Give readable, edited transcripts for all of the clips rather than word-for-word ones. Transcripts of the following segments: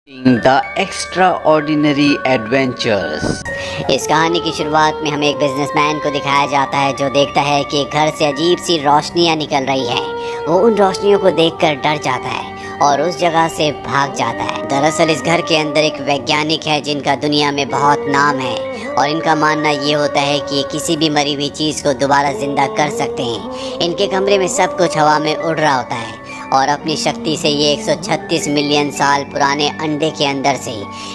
The extraordinary adventures. इस कहानी की शुरुआत में हमें एक बिजनेसमैन को दिखाया जाता है जो देखता है कि घर से अजीब सी रोशनियां निकल रही हैं। वो उन रोशनियों को देखकर डर जाता है और उस जगह से भाग जाता है। दरअसल इस घर के अंदर एक वैज्ञानिक है जिनका दुनिया में बहुत नाम है और इनका मानना ये होता है कि ये किसी भी मरी हुई चीज़ को दोबारा जिंदा कर सकते हैं। इनके कमरे में सब कुछ हवा में उड़ रहा होता है और अपनी शक्ति से ये 136 मिलियन साल पुराने अंडे के अंदर से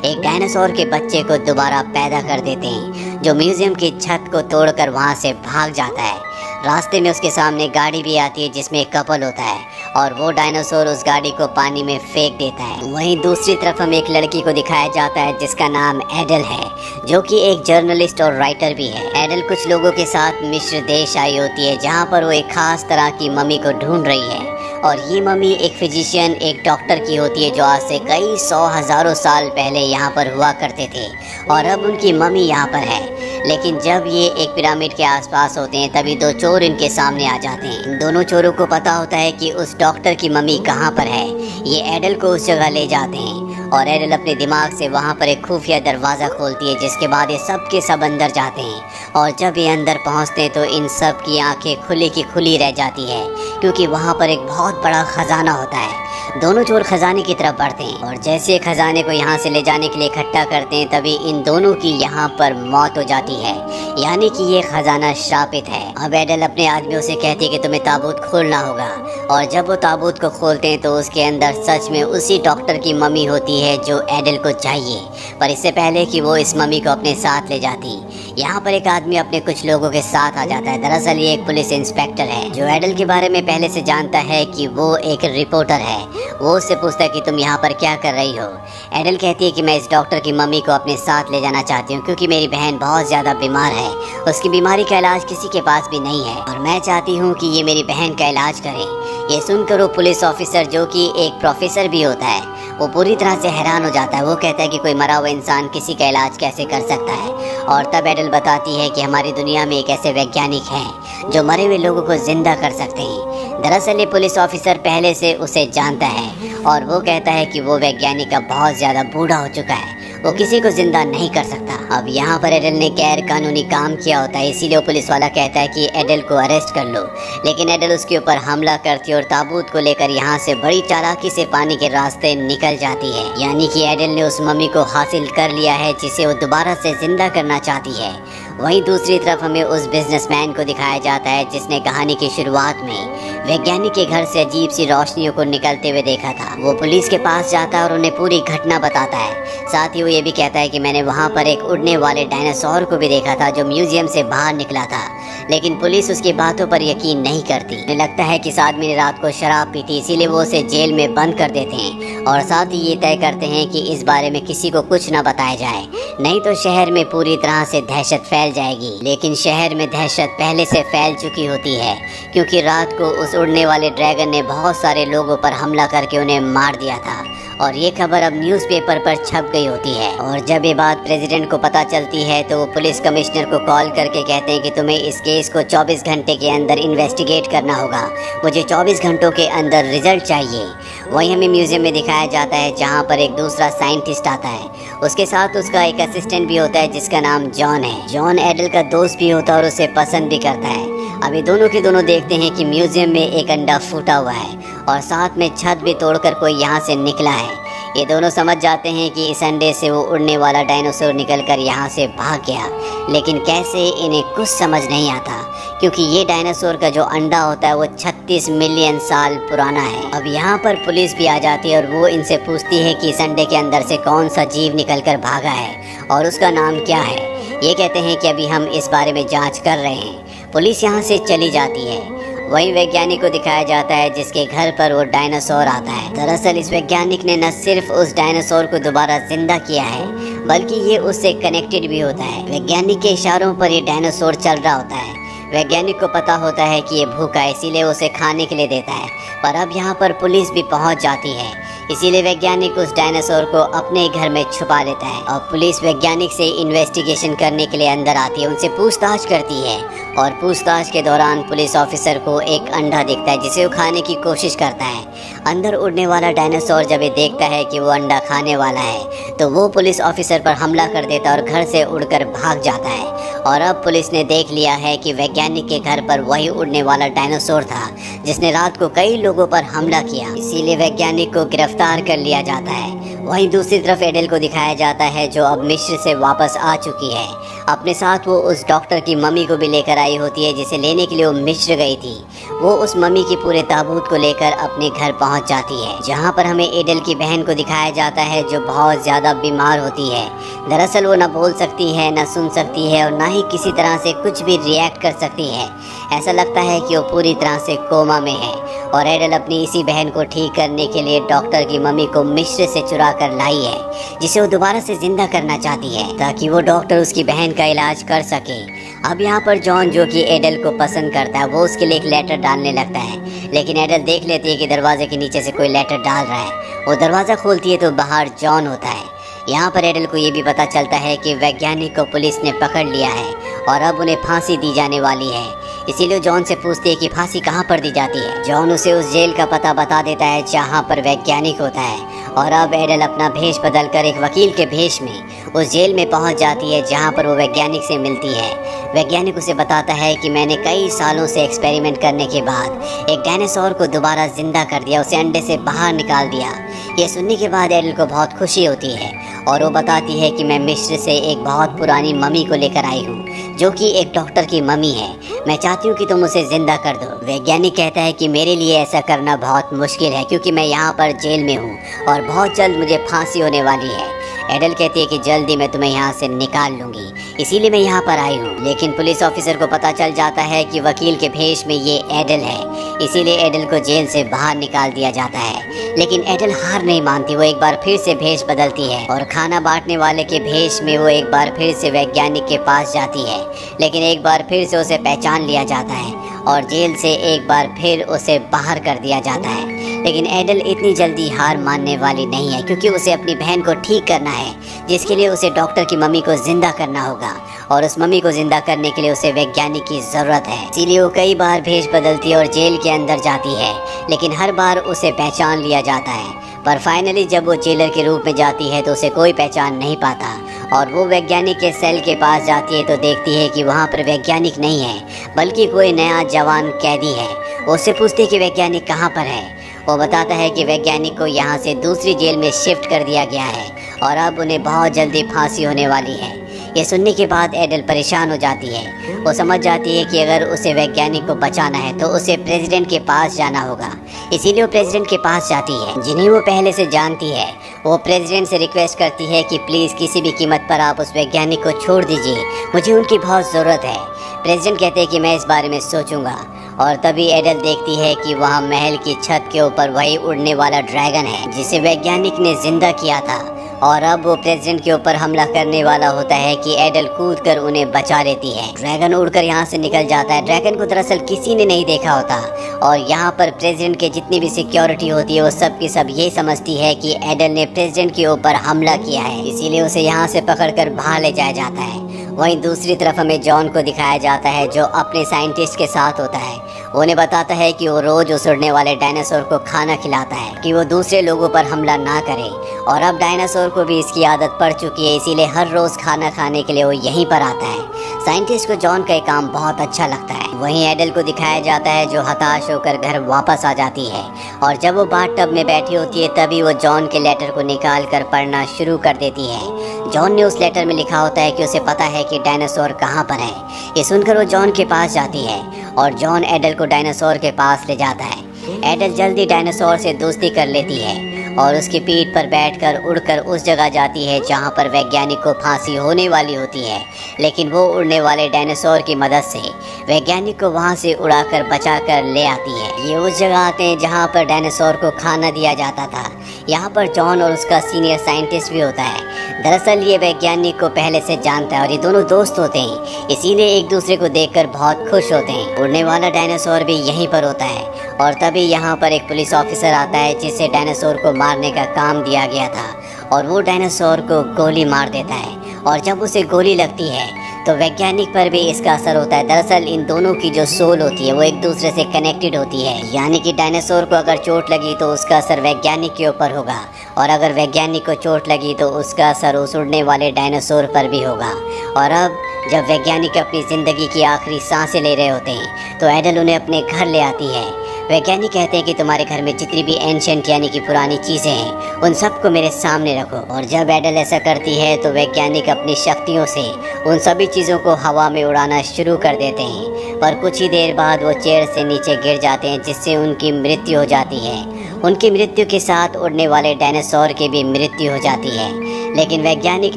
एक डायनासोर के बच्चे को दोबारा पैदा कर देते हैं, जो म्यूजियम की छत को तोड़कर वहाँ से भाग जाता है। रास्ते में उसके सामने गाड़ी भी आती है जिसमें एक कपल होता है और वो डायनासोर उस गाड़ी को पानी में फेंक देता है। वहीं दूसरी तरफ हमें एक लड़की को दिखाया जाता है जिसका नाम एडल है, जो कि एक जर्नलिस्ट और राइटर भी है। एडल कुछ लोगों के साथ मिस्र देश आई होती है जहाँ पर वो एक खास तरह की मम्मी को ढूंढ रही है और ये मम्मी एक फिजिशियन, एक डॉक्टर की होती है जो आज से कई हजारों साल पहले यहाँ पर हुआ करते थे और अब उनकी मम्मी यहाँ पर है। लेकिन जब ये एक पिरामिड के आसपास होते हैं तभी दो चोर इनके सामने आ जाते हैं। इन दोनों चोरों को पता होता है कि उस डॉक्टर की मम्मी कहाँ पर है। ये एडल को उस जगह ले जाते हैं और एडल अपने दिमाग से वहाँ पर एक खुफिया दरवाज़ा खोलती है, जिसके बाद ये सब के सब अंदर जाते हैं और जब ये अंदर पहुँचते हैं तो इन सब की आंखें खुली की खुली रह जाती है क्योंकि वहाँ पर एक बहुत बड़ा खजाना होता है। दोनों चोर खजाने की तरफ बढ़ते हैं और जैसे खजाने को यहाँ से ले जाने के लिए इकट्ठा करते हैं तभी इन दोनों की यहाँ पर मौत हो जाती है, यानी कि ये खजाना श्रापित है। अब एडल अपने आदमियों से कहती है कि तुम्हें ताबूत खोलना होगा और जब वो ताबूत को खोलते हैं तो उसके अंदर सच में उसी डॉक्टर की मम्मी होती है जो एडल को चाहिए। पर इससे पहले कि वो इस मम्मी को अपने साथ ले जाती, यहाँ पर एक आदमी अपने कुछ लोगों के साथ आ जाता है। दरअसल ये एक पुलिस इंस्पेक्टर है जो एडल के बारे में पहले से जानता है कि वो एक रिपोर्टर है। वो उससे पूछता है कि तुम यहाँ पर क्या कर रही हो। एडल कहती है कि मैं इस डॉक्टर की मम्मी को अपने साथ ले जाना चाहती हूँ क्योंकि मेरी बहन बहुत ज़्यादा बीमार है, उसकी बीमारी का इलाज किसी के पास भी नहीं है और मैं चाहती हूँ कि ये मेरी बहन का इलाज करे। ये सुनकर वो पुलिस ऑफिसर, जो कि एक प्रोफेसर भी होता है, वो पूरी तरह से हैरान हो जाता है। वो कहता है कि कोई मरा हुआ इंसान किसी का इलाज कैसे कर सकता है। और तब एडल बताती है कि हमारी दुनिया में एक ऐसे वैज्ञानिक हैं जो मरे हुए लोगों को जिंदा कर सकते हैं। दरअसल ये पुलिस ऑफिसर पहले से उसे जानता है और वो कहता है कि वो वैज्ञानिक अब बहुत ज़्यादा बूढ़ा हो चुका है, वो किसी को जिंदा नहीं कर सकता। अब यहाँ पर एडल ने गैर कानूनी काम किया होता है, इसीलिए वो पुलिस वाला कहता है कि एडल को अरेस्ट कर लो। लेकिन एडल उसके ऊपर हमला करती है और ताबूत को लेकर यहाँ से बड़ी चालाकी से पानी के रास्ते निकल जाती है, यानी कि एडल ने उस मम्मी को हासिल कर लिया है जिसे वो दोबारा से जिंदा करना चाहती है। वहीं दूसरी तरफ हमें उस बिजनेसमैन को दिखाया जाता है जिसने कहानी की शुरुआत में वैज्ञानिक के घर से अजीब सी रोशनियों को निकलते हुए देखा था। वो पुलिस के पास जाता है और उन्हें पूरी घटना बताता है। साथ ही वो ये भी कहता है कि मैंने वहाँ पर एक उड़ने वाले डायनासोर को भी देखा था जो म्यूजियम से बाहर निकला था। लेकिन पुलिस उसकी बातों पर यकीन नहीं करती। उन्हें लगता है कि इस आदमी ने रात को शराब पी थी, इसीलिए वो उसे जेल में बंद कर देते हैं और साथ ही ये तय करते हैं कि इस बारे में किसी को कुछ न बताया जाए, नहीं तो शहर में पूरी तरह से दहशत फैल जाएगी। लेकिन शहर में दहशत पहले से फैल चुकी होती है क्योंकि रात को उस उड़ने वाले ड्रैगन ने बहुत सारे लोगों पर हमला करके उन्हें मार दिया था और ये खबर अब न्यूज़पेपर पर छप गई होती है। और जब ये बात प्रेसिडेंट को पता चलती है तो वो पुलिस कमिश्नर को कॉल करके कहते हैं कि तुम्हें इस केस को 24 घंटे के अंदर इन्वेस्टिगेट करना होगा, मुझे 24 घंटों के अंदर रिजल्ट चाहिए। वहीं हमें म्यूजियम में दिखाया जाता है जहाँ पर एक दूसरा साइंटिस्ट आता है, उसके साथ उसका एक असिस्टेंट भी होता है जिसका नाम जॉन है। जॉन एडल का दोस्त भी होता है और उसे पसंद भी करता है। अभी दोनों के दोनों देखते हैं कि म्यूजियम में एक अंडा फूटा हुआ है और साथ में छत भी तोड़कर कोई यहाँ से निकला है। ये दोनों समझ जाते हैं कि इस अंडे से वो उड़ने वाला डायनासोर निकलकर यहाँ से भाग गया, लेकिन कैसे इन्हें कुछ समझ नहीं आता क्योंकि ये डायनासोर का जो अंडा होता है वो 36 मिलियन साल पुराना है। अब यहाँ पर पुलिस भी आ जाती है और वो इनसे पूछती है कि इस अंडे के अंदर से कौन सा जीव निकलकर भागा है और उसका नाम क्या है। ये कहते हैं कि अभी हम इस बारे में जाँच कर रहे हैं। पुलिस यहाँ से चली जाती है। वहीं वैज्ञानिक को दिखाया जाता है जिसके घर पर वो डायनासोर आता है। दरअसल इस वैज्ञानिक ने न सिर्फ उस डायनासोर को दोबारा जिंदा किया है बल्कि ये उससे कनेक्टेड भी होता है। वैज्ञानिक के इशारों पर ये डायनासोर चल रहा होता है। वैज्ञानिक को पता होता है कि ये भूखा है, इसीलिए उसे खाने के लिए देता है। पर अब यहाँ पर पुलिस भी पहुँच जाती है, इसीलिए वैज्ञानिक उस डायनासोर को अपने घर में छुपा लेता है और पुलिस वैज्ञानिक से इन्वेस्टिगेशन करने के लिए अंदर आती है, उनसे पूछताछ करती है और पूछताछ के दौरान पुलिस ऑफिसर को एक अंडा दिखता है जिसे वो खाने की कोशिश करता है। अंदर उड़ने वाला डायनासोर जब ये देखता है कि वो अंडा खाने वाला है तो वो पुलिस ऑफिसर पर हमला कर देता है और घर से उड़कर भाग जाता है। और अब पुलिस ने देख लिया है कि वैज्ञानिक के घर पर वही उड़ने वाला डायनासोर था जिसने रात को कई लोगों पर हमला किया, इसीलिए वैज्ञानिक को गिरफ्तार कर लिया जाता है। वहीं दूसरी तरफ एडेल को दिखाया जाता है जो अब मिस्र से वापस आ चुकी है। अपने साथ वो उस डॉक्टर की मम्मी को भी लेकर आई होती है जिसे लेने के लिए वो मिस्र गई थी। वो उस मम्मी की पूरे ताबूत को लेकर अपने घर पहुंच जाती है, जहां पर हमें एडेल की बहन को दिखाया जाता है जो बहुत ज़्यादा बीमार होती है। दरअसल वो न बोल सकती है, न सुन सकती है और न ही किसी तरह से कुछ भी रिएक्ट कर सकती है। ऐसा लगता है कि वो पूरी तरह से कोमा में है और एडेल अपनी इसी बहन को ठीक करने के लिए डॉक्टर की मम्मी को मिस्र से चुरा कर लाई है, जिसे वो दोबारा से जिंदा करना चाहती है ताकि वो डॉक्टर उसकी बहन का इलाज कर सके। अब यहाँ पर जॉन, जो कि एडेल को पसंद करता है, वो उसके लिए एक लेटर डालने लगता है, लेकिन एडेल देख लेती है कि दरवाजे के नीचे से कोई लेटर डाल रहा है। वो दरवाज़ा खोलती है तो बाहर जॉन होता है। यहाँ पर एडेल को ये भी पता चलता है कि वैज्ञानिक को पुलिस ने पकड़ लिया है और अब उन्हें फांसी दी जाने वाली है। इसीलिए जॉन से पूछती है कि फांसी कहाँ पर दी जाती है। जॉन उसे उस जेल का पता बता देता है जहाँ पर वैज्ञानिक होता है और अब एडेल अपना भेष बदलकर एक वकील के भेष में उस जेल में पहुँच जाती है जहाँ पर वो वैज्ञानिक से मिलती है। वैज्ञानिक उसे बताता है कि मैंने कई सालों से एक्सपेरिमेंट करने के बाद एक डायनासोर को दोबारा जिंदा कर दिया, उसे अंडे से बाहर निकाल दिया। ये सुनने के बाद एडेल को बहुत खुशी होती है और वो बताती है कि मैं मिस्र से एक बहुत पुरानी मम्मी को लेकर आई हूँ जो कि एक डॉक्टर की मम्मी है। मैं चाहती हूँ कि तुम उसे जिंदा कर दो। वैज्ञानिक कहता है कि मेरे लिए ऐसा करना बहुत मुश्किल है क्योंकि मैं यहाँ पर जेल में हूँ और बहुत जल्द मुझे फांसी होने वाली है। एडेल कहती है कि जल्दी मैं तुम्हें यहाँ से निकाल लूंगी, इसीलिए मैं यहाँ पर आई हूँ। लेकिन पुलिस ऑफिसर को पता चल जाता है कि वकील के भेष में ये एडेल है, इसीलिए एडेल को जेल से बाहर निकाल दिया जाता है। लेकिन एडेल हार नहीं मानती, वो एक बार फिर से भेष बदलती है और खाना बांटने वाले के भेष में वो एक बार फिर से वैज्ञानिक के पास जाती है। लेकिन एक बार फिर से उसे पहचान लिया जाता है और जेल से एक बार फिर उसे बाहर कर दिया जाता है। लेकिन एडेल इतनी जल्दी हार मानने वाली नहीं है क्योंकि उसे अपनी बहन को ठीक करना है, जिसके लिए उसे डॉक्टर की मम्मी को जिंदा करना होगा और उस मम्मी को जिंदा करने के लिए उसे वैज्ञानिक की जरूरत है। इसीलिए वो कई बार भेष बदलती है और जेल के अंदर जाती है, लेकिन हर बार उसे पहचान लिया जाता है। पर फाइनली जब वो जेलर के रूप में जाती है तो उसे कोई पहचान नहीं पाता और वो वैज्ञानिक के सेल के पास जाती है तो देखती है कि वहाँ पर वैज्ञानिक नहीं है बल्कि कोई नया जवान कैदी है। वो उससे पूछती है कि वैज्ञानिक कहाँ पर है। वो बताता है कि वैज्ञानिक को यहाँ से दूसरी जेल में शिफ्ट कर दिया गया है और अब उन्हें बहुत जल्दी फांसी होने वाली है। ये सुनने के बाद एडेल परेशान हो जाती है। वो समझ जाती है कि अगर उसे वैज्ञानिक को बचाना है तो उसे प्रेसिडेंट के पास जाना होगा, इसीलिए वो प्रेसिडेंट के पास जाती है जिन्हें वो पहले से जानती है। वो प्रेसिडेंट से रिक्वेस्ट करती है कि प्लीज़ किसी भी कीमत पर आप उस वैज्ञानिक को छोड़ दीजिए, मुझे उनकी बहुत ज़रूरत है। प्रेसिडेंट कहते हैं कि मैं इस बारे में सोचूंगा और तभी एडेल देखती है कि वहाँ महल की छत के ऊपर वही उड़ने वाला ड्रैगन है जिसे वैज्ञानिक ने जिंदा किया था और अब वो प्रेसिडेंट के ऊपर हमला करने वाला होता है कि एडेल कूदकर उन्हें बचा लेती है। ड्रैगन उड़कर यहाँ से निकल जाता है। ड्रैगन को दरअसल किसी ने नहीं देखा होता और यहाँ पर प्रेसिडेंट के जितनी भी सिक्योरिटी होती है वो सब की सब ये समझती है कि एडेल ने प्रेसिडेंट के ऊपर हमला किया है, इसीलिए उसे यहाँ से पकड़कर बाहर ले जाया जाता है। वहीं दूसरी तरफ हमें जॉन को दिखाया जाता है जो अपने साइंटिस्ट के साथ होता है। वो उन्हें बताता है कि वो रोज उस उड़ने वाले डायनासोर को खाना खिलाता है कि वो दूसरे लोगों पर हमला ना करे और अब डायनासोर को भी इसकी आदत पड़ चुकी है, इसीलिए हर रोज खाना खाने के लिए वो यहीं पर आता है। साइंटिस्ट को जॉन का काम बहुत अच्छा लगता है। वहीं एडेल को दिखाया जाता है जो हताश होकर घर वापस आ जाती है और जब वो बाथटब में बैठी होती है तभी वो जॉन के लेटर को निकाल कर पढ़ना शुरू कर देती है। जॉन ने उस लेटर में लिखा होता है कि उसे पता है कि डायनासोर कहाँ पर है। ये सुनकर वो जॉन के पास जाती है और जॉन एडेल को डायनासोर के पास ले जाता है। एडेल जल्दी डायनासोर से दोस्ती कर लेती है और उसकी पीठ पर बैठकर उड़कर उस जगह जाती है जहां पर वैज्ञानिक को फांसी होने वाली होती है। लेकिन वो उड़ने वाले डायनासोर की मदद से वैज्ञानिक को वहां से उड़ाकर बचाकर ले आती है। ये उस जगह आते हैं जहां पर डायनासोर को खाना दिया जाता था। यहाँ पर जॉन और उसका सीनियर साइंटिस्ट भी होता है। दरअसल ये वैज्ञानिक को पहले से जानता है और ये दोनों दोस्त होते हैं, इसीलिए एक दूसरे को देखकर बहुत खुश होते हैं। उड़ने वाला डायनासोर भी यहीं पर होता है और तभी यहाँ पर एक पुलिस ऑफिसर आता है जिसे डायनासोर को मारने का काम दिया गया था और वो डायनासोर को गोली मार देता है और जब उसे गोली लगती है तो वैज्ञानिक पर भी इसका असर होता है। दरअसल इन दोनों की जो सोल होती है वो एक दूसरे से कनेक्टेड होती है, यानी कि डायनासोर को अगर चोट लगी तो उसका असर वैज्ञानिक के ऊपर होगा, और अगर वैज्ञानिक को चोट लगी तो उसका असर उस उड़ने वाले डायनासोर पर भी होगा। और अब जब वैज्ञानिक अपनी ज़िंदगी की आखिरी सांसें ले रहे होते हैं तो एडल उन्हें अपने घर ले आती है। वैज्ञानिक कहते हैं कि तुम्हारे घर में जितनी भी एंशिएंट यानी कि पुरानी चीज़ें हैं उन सबको मेरे सामने रखो। और जब एडल ऐसा करती है तो वैज्ञानिक अपनी शक्तियों से उन सभी चीज़ों को हवा में उड़ाना शुरू कर देते हैं, पर कुछ ही देर बाद वो चेयर से नीचे गिर जाते हैं, जिससे उनकी मृत्यु हो जाती है। उनकी मृत्यु के साथ उड़ने वाले डायनासोर की भी मृत्यु हो जाती है। लेकिन वैज्ञानिक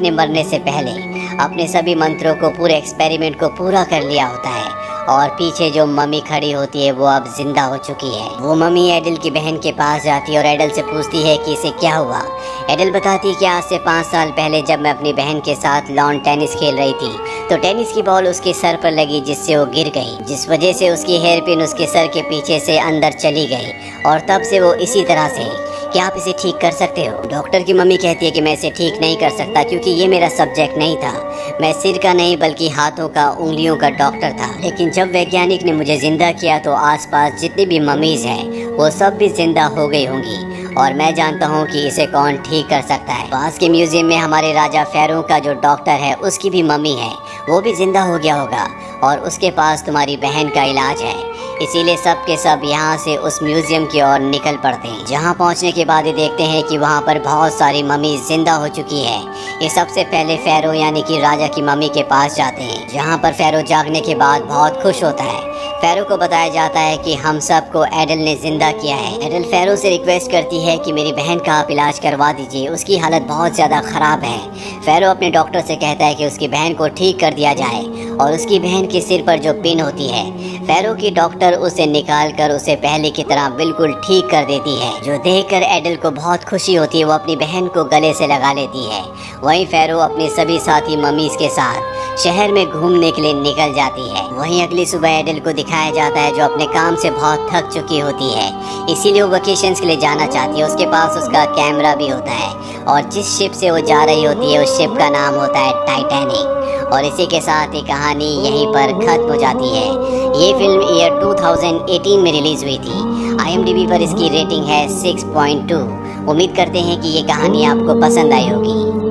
ने मरने से पहले अपने सभी मंत्रों को, पूरे एक्सपेरिमेंट को पूरा कर लिया होता है, और पीछे जो मम्मी खड़ी होती है वो अब जिंदा हो चुकी है। वो मम्मी एडल की बहन के पास जाती है और एडल से पूछती है कि इसे क्या हुआ। एडल बताती है कि आज से 5 साल पहले जब मैं अपनी बहन के साथ लॉन टेनिस खेल रही थी तो टेनिस की बॉल उसके सर पर लगी, जिससे वो गिर गई, जिस वजह से उसकी हेयर पिन उसके सर के पीछे से अंदर चली गई, और तब से वो इसी तरह से। क्या आप इसे ठीक कर सकते हो? डॉक्टर की मम्मी कहती है कि मैं इसे ठीक नहीं कर सकता, क्योंकि ये मेरा सब्जेक्ट नहीं था। मैं सिर का नहीं बल्कि हाथों का, उंगलियों का डॉक्टर था। लेकिन जब वैज्ञानिक ने मुझे जिंदा किया तो आसपास जितनी भी मम्मीज हैं वो सब भी जिंदा हो गई होंगी, और मैं जानता हूँ कि इसे कौन ठीक कर सकता है। पास के म्यूजियम में हमारे राजा फेरो का जो डॉक्टर है उसकी भी मम्मी है, वो भी जिंदा हो गया होगा, और उसके पास तुम्हारी बहन का इलाज है। इसीलिए सब के सब यहाँ से उस म्यूजियम की ओर निकल पड़ते हैं। जहाँ पहुँचने के बाद ये देखते हैं कि वहाँ पर बहुत सारी मम्मी जिंदा हो चुकी है। ये सबसे पहले फेरो यानी कि राजा की मम्मी के पास जाते हैं, जहाँ पर फेरो जागने के बाद बहुत खुश होता है। फेरो को बताया जाता है कि हम सबको एडल ने जिंदा किया है। एडल फेरो से रिक्वेस्ट करती है कि मेरी बहन का आप इलाज करवा दीजिए, उसकी हालत बहुत ज़्यादा ख़राब है। फेरो अपने डॉक्टर से कहता है कि उसकी बहन को ठीक कर दिया जाए, और उसकी बहन के सिर पर जो पिन होती है फेरो की डॉक्टर उसे निकाल कर उसे पहले की तरह बिल्कुल ठीक कर देती है, जो देखकर एडल को बहुत खुशी होती है। वो अपनी बहन को गले से लगा लेती है। वहीं फेरो अपने सभी साथी मम्मीज के साथ शहर में घूमने के लिए निकल जाती है। वहीं अगली सुबह एडल को दिखाया जाता है जो अपने काम से बहुत थक चुकी होती है, इसीलिए वो वेकेशंस के लिए जाना चाहती है। उसके पास उसका कैमरा भी होता है, और जिस शिप से वो जा रही होती है उस शिप का नाम होता है टाइटैनिक। और इसी के साथ ये कहानी यहीं पर खत्म हो जाती है। ये फिल्म ईयर 2018 में रिलीज हुई थी। IMDb पर इसकी रेटिंग है 6.2। उम्मीद करते हैं कि ये कहानी आपको पसंद आई होगी।